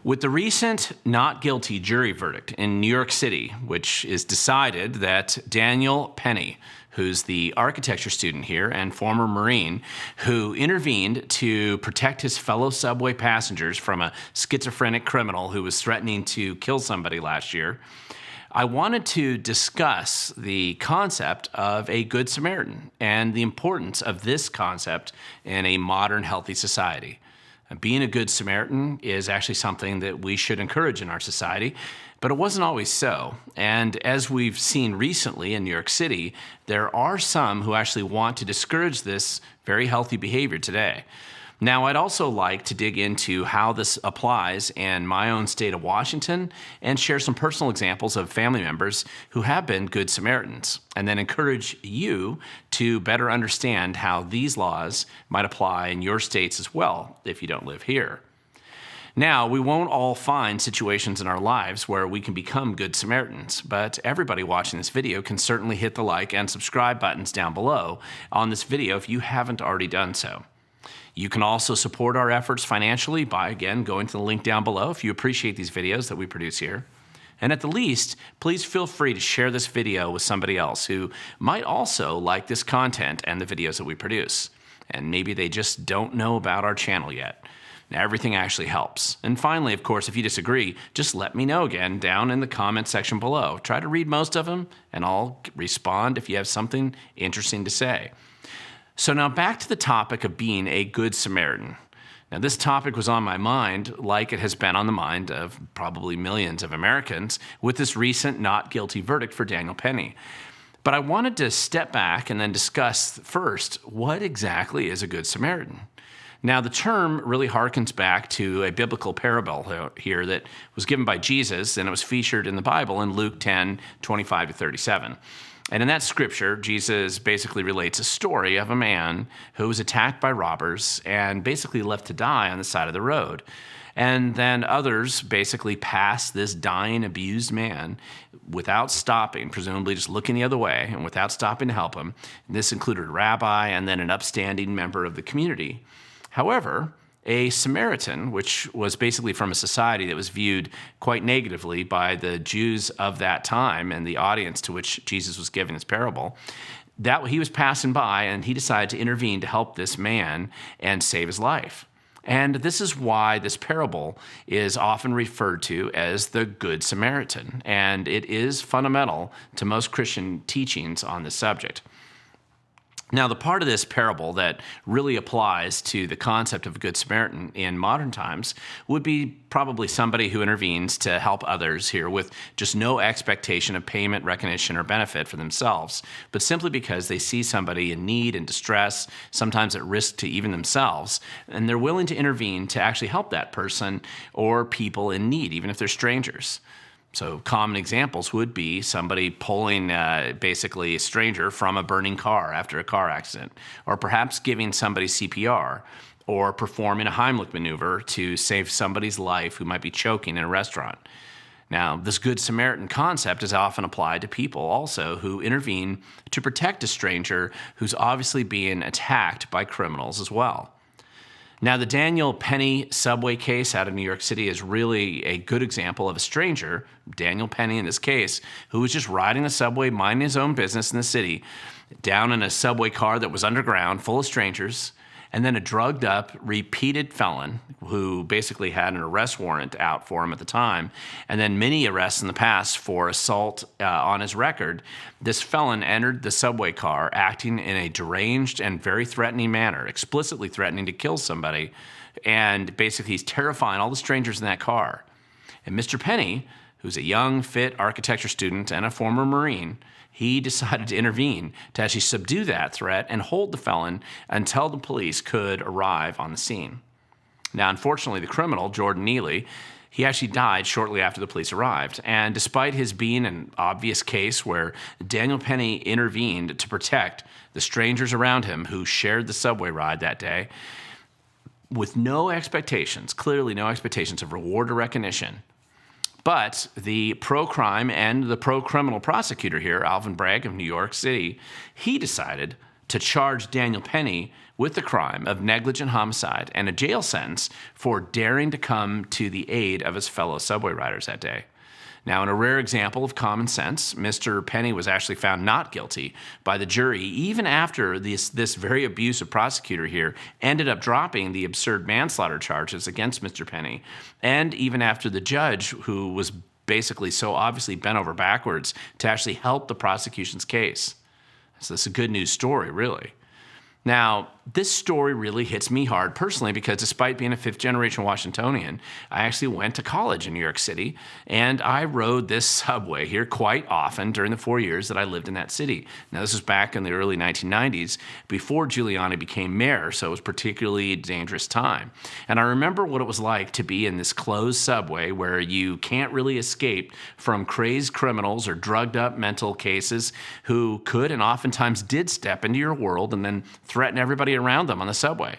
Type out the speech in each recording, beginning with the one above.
With the recent not guilty jury verdict in New York City, which is decided that Daniel Penny, who's the architecture student here and former Marine, who intervened to protect his fellow subway passengers from a schizophrenic criminal who was threatening to kill somebody last year, I wanted to discuss the concept of a Good Samaritan and the importance of this concept in a modern, healthy society. Being a Good Samaritan is actually something that we should encourage in our society, but it wasn't always so. And as we've seen recently in New York City, there are some who actually want to discourage this very healthy behavior today. Now, I'd also like to dig into how this applies in my own state of Washington and share some personal examples of family members who have been Good Samaritans, and then encourage you to better understand how these laws might apply in your states as well if you don't live here. Now, we won't all find situations in our lives where we can become Good Samaritans, but everybody watching this video can certainly hit the like and subscribe buttons down below on this video if you haven't already done so. You can also support our efforts financially by, again, going to the link down below if you appreciate these videos that we produce here. And at the least, please feel free to share this video with somebody else who might also like this content and the videos that we produce. And maybe they just don't know about our channel yet. Now, everything actually helps. And finally, of course, if you disagree, just let me know again down in the comment section below. Try to read most of them, and I'll respond if you have something interesting to say. So now back to the topic of being a Good Samaritan. Now, this topic was on my mind like it has been on the mind of probably millions of Americans with this recent not guilty verdict for Daniel Penny. But I wanted to step back and then discuss first what exactly is a Good Samaritan. Now, the term really harkens back to a biblical parable here that was given by Jesus, and it was featured in the Bible in Luke 10:25-37. And in that scripture, Jesus basically relates a story of a man who was attacked by robbers and basically left to die on the side of the road. And then others basically passed this dying, abused man without stopping, presumably just looking the other way, and without stopping to help him. And this included a rabbi and then an upstanding member of the community. However, a Samaritan, which was basically from a society that was viewed quite negatively by the Jews of that time and the audience to which Jesus was giving this parable, that he was passing by and he decided to intervene to help this man and save his life. And this is why this parable is often referred to as the Good Samaritan, and it is fundamental to most Christian teachings on this subject. Now, the part of this parable that really applies to the concept of a Good Samaritan in modern times would be probably somebody who intervenes to help others here with just no expectation of payment, recognition, or benefit for themselves, but simply because they see somebody in need and distress, sometimes at risk to even themselves, and they're willing to intervene to actually help that person or people in need, even if they're strangers. So common examples would be somebody pulling basically a stranger from a burning car after a car accident, or perhaps giving somebody CPR, or performing a Heimlich maneuver to save somebody's life who might be choking in a restaurant. Now, this Good Samaritan concept is often applied to people also who intervene to protect a stranger who's obviously being attacked by criminals as well. Now, the Daniel Penny subway case out of New York City is really a good example of a stranger, Daniel Penny in this case, who was just riding the subway, minding his own business in the city, down in a subway car that was underground, full of strangers, and then a drugged up, repeated felon who basically had an arrest warrant out for him at the time, and then many arrests in the past for assault on his record. This felon entered the subway car acting in a deranged and very threatening manner, explicitly threatening to kill somebody, and basically he's terrifying all the strangers in that car. And Mr. Penny, who's a young, fit architecture student and a former Marine, he decided to intervene to actually subdue that threat and hold the felon until the police could arrive on the scene. Now, unfortunately, the criminal, Jordan Neely, he actually died shortly after the police arrived. And despite his being an obvious case where Daniel Penny intervened to protect the strangers around him who shared the subway ride that day, with no expectations, clearly no expectations of reward or recognition, but the pro-crime and the pro-criminal prosecutor here, Alvin Bragg of New York City, he decided to charge Daniel Penny with the crime of negligent homicide and a jail sentence for daring to come to the aid of his fellow subway riders that day. Now, in a rare example of common sense, Mr. Penny was actually found not guilty by the jury, even after this very abusive prosecutor here ended up dropping the absurd manslaughter charges against Mr. Penny, and even after the judge, who was basically so obviously bent over backwards to actually help the prosecution's case. So this is a good news story, really. Now, this story really hits me hard personally because despite being a fifth-generation Washingtonian, I actually went to college in New York City, and I rode this subway here quite often during the 4 years that I lived in that city. Now, this was back in the early 1990s, before Giuliani became mayor, so it was particularly a dangerous time. And I remember what it was like to be in this closed subway where you can't really escape from crazed criminals or drugged-up mental cases who could and oftentimes did step into your world and then threaten everybody around them on the subway.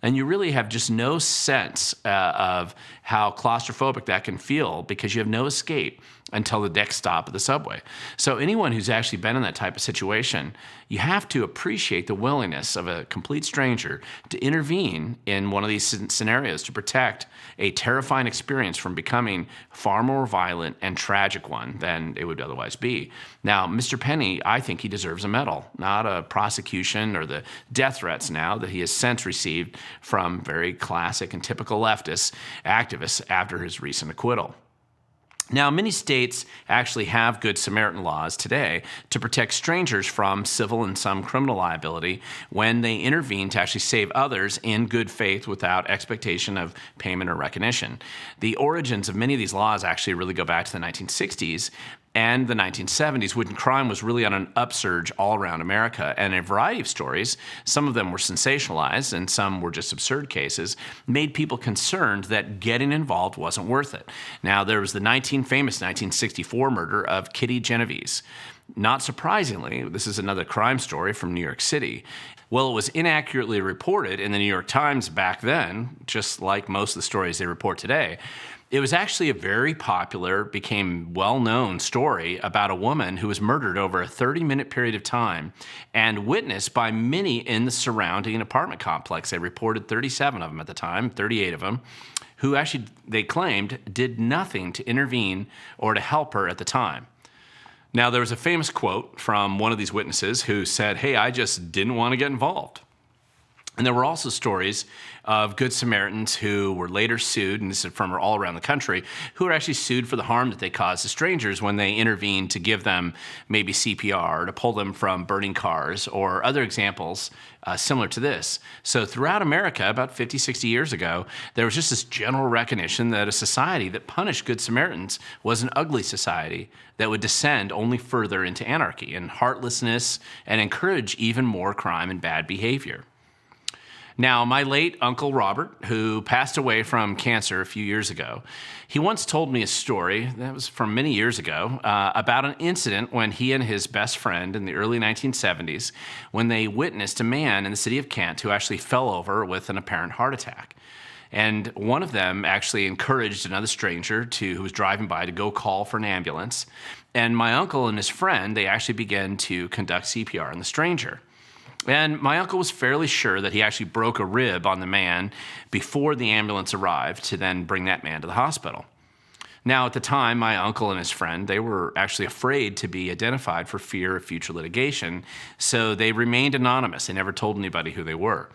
And you really have just no sense of how claustrophobic that can feel because you have no escape until the next stop of the subway. So anyone who's actually been in that type of situation, you have to appreciate the willingness of a complete stranger to intervene in one of these scenarios to protect a terrifying experience from becoming far more violent and tragic one than it would otherwise be. Now, Mr. Penny, I think he deserves a medal, not a prosecution or the death threats now that he has since received from very classic and typical leftist activists after his recent acquittal. Now, many states actually have Good Samaritan laws today to protect strangers from civil and some criminal liability when they intervene to actually save others in good faith without expectation of payment or recognition. The origins of many of these laws actually really go back to the 1960s and the 1970s, when crime was really on an upsurge all around America. And a variety of stories, some of them were sensationalized and some were just absurd cases, made people concerned that getting involved wasn't worth it. Now, there was the famous 1964 murder of Kitty Genovese. Not surprisingly, this is another crime story from New York City. Well, it was inaccurately reported in the New York Times back then, just like most of the stories they report today. It was actually a very popular, became well-known story about a woman who was murdered over a 30-minute period of time and witnessed by many in the surrounding apartment complex. They reported 37 of them at the time, 38 of them, who actually, they claimed, did nothing to intervene or to help her at the time. Now, there was a famous quote from one of these witnesses who said, "Hey, I just didn't want to get involved." And there were also stories of Good Samaritans who were later sued, and this is from all around the country, who were actually sued for the harm that they caused to strangers when they intervened to give them maybe CPR, to pull them from burning cars, or other examples similar to this. So throughout America, about 50, 60 years ago, there was just this general recognition that a society that punished Good Samaritans was an ugly society that would descend only further into anarchy and heartlessness and encourage even more crime and bad behavior. Now, my late Uncle Robert, who passed away from cancer a few years ago, he once told me a story, that was from many years ago, about an incident when he and his best friend in the early 1970s, when they witnessed a man in the city of Kent who actually fell over with an apparent heart attack. And one of them actually encouraged another stranger who was driving by to go call for an ambulance. And my uncle and his friend, they actually began to conduct CPR on the stranger. And my uncle was fairly sure that he actually broke a rib on the man before the ambulance arrived to then bring that man to the hospital. Now, at the time, my uncle and his friend, they were actually afraid to be identified for fear of future litigation, so they remained anonymous. They never told anybody who they were.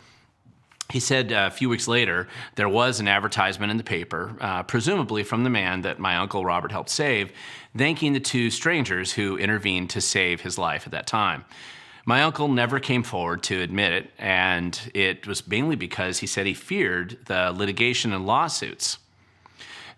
He said a few weeks later, there was an advertisement in the paper, presumably from the man that my Uncle Robert helped save, thanking the two strangers who intervened to save his life at that time. My uncle never came forward to admit it, and it was mainly because he said he feared the litigation and lawsuits.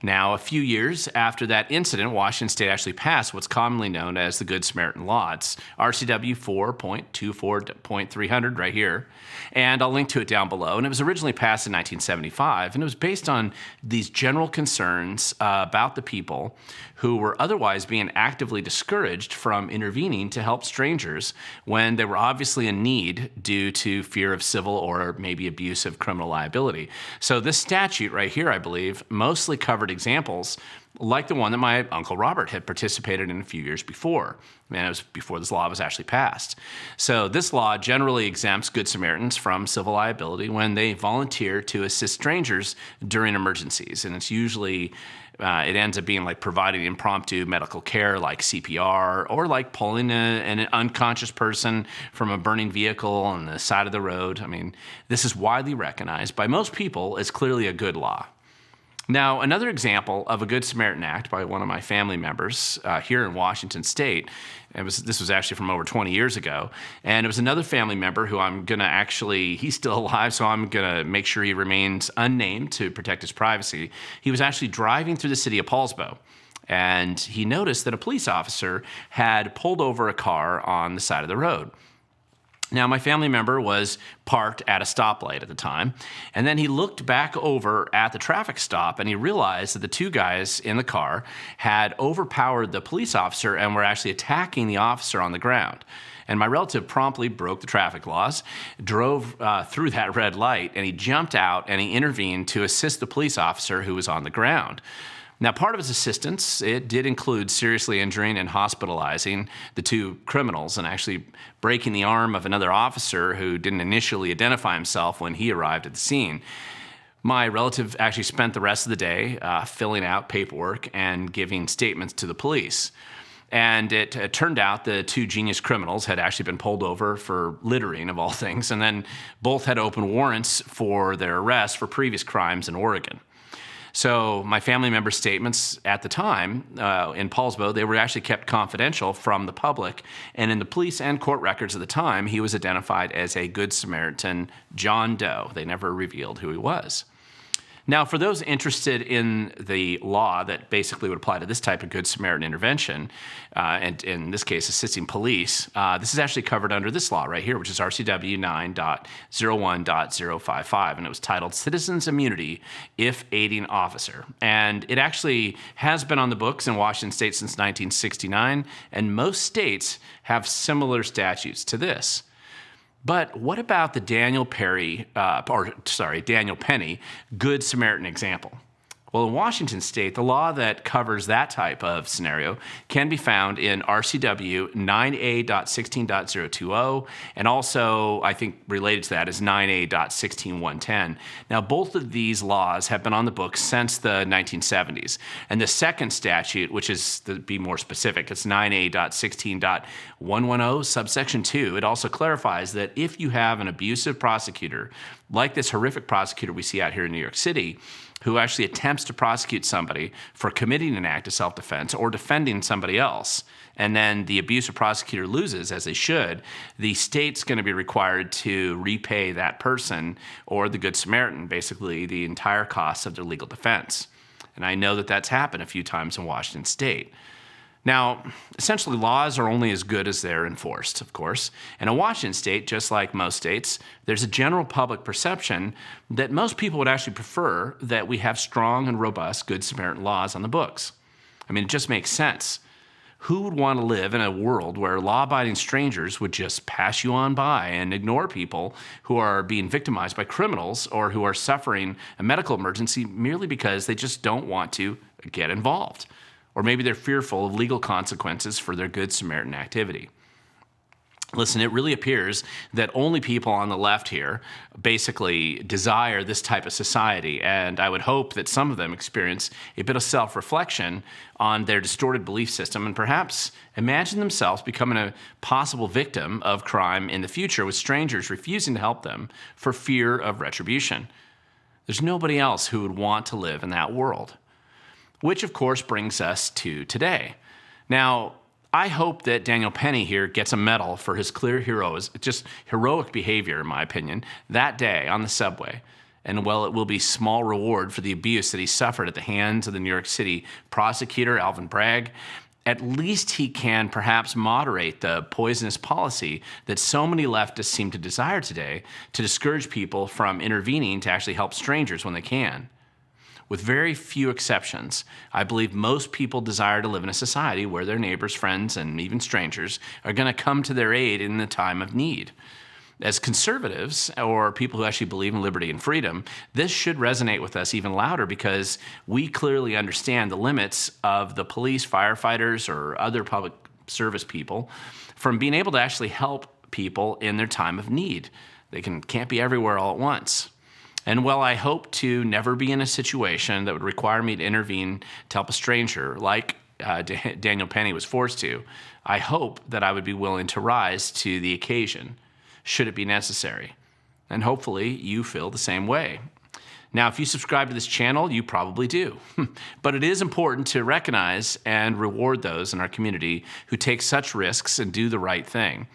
Now, a few years after that incident, Washington State actually passed what's commonly known as the Good Samaritan Laws, RCW 4.24.300 right here, and I'll link to it down below. And it was originally passed in 1975, and it was based on these general concerns about the people who were otherwise being actively discouraged from intervening to help strangers when they were obviously in need due to fear of civil or maybe abusive criminal liability. So this statute right here, I believe, mostly covered offered examples like the one that my Uncle Robert had participated in a few years before. And it was before this law was actually passed. So this law generally exempts Good Samaritans from civil liability when they volunteer to assist strangers during emergencies. And it's usually, it ends up being like providing impromptu medical care like CPR, or like pulling an unconscious person from a burning vehicle on the side of the road. I mean, this is widely recognized by most people as clearly a good law. Now, another example of a Good Samaritan act by one of my family members here in Washington State, this was actually from over 20 years ago, and it was another family member who I'm going to actually, he's still alive, so I'm going to make sure he remains unnamed to protect his privacy. He was actually driving through the city of Paulsbo, and he noticed that a police officer had pulled over a car on the side of the road. Now, my family member was parked at a stoplight at the time, and then he looked back over at the traffic stop, and he realized that the two guys in the car had overpowered the police officer and were actually attacking the officer on the ground. And my relative promptly broke the traffic laws, drove through that red light, and he jumped out and he intervened to assist the police officer who was on the ground. Now, part of his assistance, it did include seriously injuring and hospitalizing the two criminals and actually breaking the arm of another officer who didn't initially identify himself when he arrived at the scene. My relative actually spent the rest of the day filling out paperwork and giving statements to the police. And it turned out the two genius criminals had actually been pulled over for littering, of all things, and then both had open warrants for their arrest for previous crimes in Oregon. So my family member's statements at the time in Paulsbo, they were actually kept confidential from the public. And in the police and court records at the time, he was identified as a Good Samaritan John Doe. They never revealed who he was. Now, for those interested in the law that basically would apply to this type of Good Samaritan intervention, and in this case, assisting police, this is actually covered under this law right here, which is RCW 9.01.055, and it was titled Citizens Immunity if Aiding Officer. And it actually has been on the books in Washington State since 1969, and most states have similar statutes to this. But what about the Daniel Penny Good Samaritan example? Well, in Washington State, the law that covers that type of scenario can be found in RCW 9A.16.020, and also, I think related to that is 9A.16.110. Now, both of these laws have been on the books since the 1970s. And the second statute, which is, to be more specific, it's 9A.16.110, subsection 2, it also clarifies that if you have an abusive prosecutor, like this horrific prosecutor we see out here in New York City, who actually attempts to prosecute somebody for committing an act of self-defense or defending somebody else, and then the abusive prosecutor loses, as they should, the state's going to be required to repay that person or the Good Samaritan, basically, the entire cost of their legal defense. And I know that that's happened a few times in Washington State. Now, essentially, laws are only as good as they're enforced, of course. And in Washington State, just like most states, there's a general public perception that most people would actually prefer that we have strong and robust Good Samaritan laws on the books. I mean, it just makes sense. Who would want to live in a world where law-abiding strangers would just pass you on by and ignore people who are being victimized by criminals or who are suffering a medical emergency merely because they just don't want to get involved? Or maybe they're fearful of legal consequences for their Good Samaritan activity. Listen, it really appears that only people on the left here basically desire this type of society, and I would hope that some of them experience a bit of self-reflection on their distorted belief system and perhaps imagine themselves becoming a possible victim of crime in the future with strangers refusing to help them for fear of retribution. There's nobody else who would want to live in that world. Which, of course, brings us to today. Now, I hope that Daniel Penny here gets a medal for his clear heroic behavior, in my opinion, that day on the subway. And while it will be small reward for the abuse that he suffered at the hands of the New York City prosecutor, Alvin Bragg, at least he can perhaps moderate the poisonous policy that so many leftists seem to desire today to discourage people from intervening to actually help strangers when they can. With very few exceptions, I believe most people desire to live in a society where their neighbors, friends, and even strangers are going to come to their aid in the time of need. As conservatives, or people who actually believe in liberty and freedom, this should resonate with us even louder because we clearly understand the limits of the police, firefighters, or other public service people from being able to actually help people in their time of need. They can't be everywhere all at once. And while I hope to never be in a situation that would require me to intervene to help a stranger like Daniel Penny was forced to, I hope that I would be willing to rise to the occasion should it be necessary. And hopefully you feel the same way. Now, if you subscribe to this channel, you probably do. But it is important to recognize and reward those in our community who take such risks and do the right thing.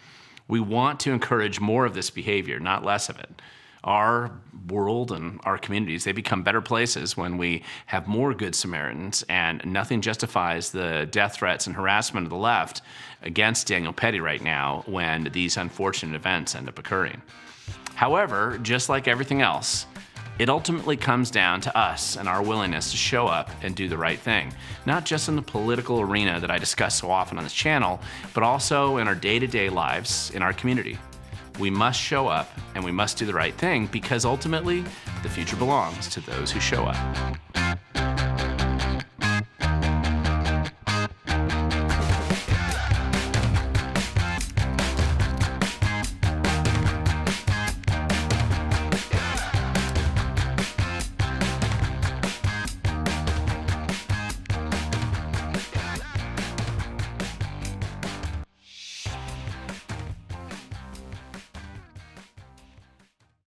We want to encourage more of this behavior, not less of it. Our world and our communities, they become better places when we have more Good Samaritans, and nothing justifies the death threats and harassment of the left against Daniel Penny right now when these unfortunate events end up occurring. However, just like everything else, it ultimately comes down to us and our willingness to show up and do the right thing, not just in the political arena that I discuss so often on this channel, but also in our day-to-day lives in our community. We must show up and we must do the right thing because ultimately the future belongs to those who show up.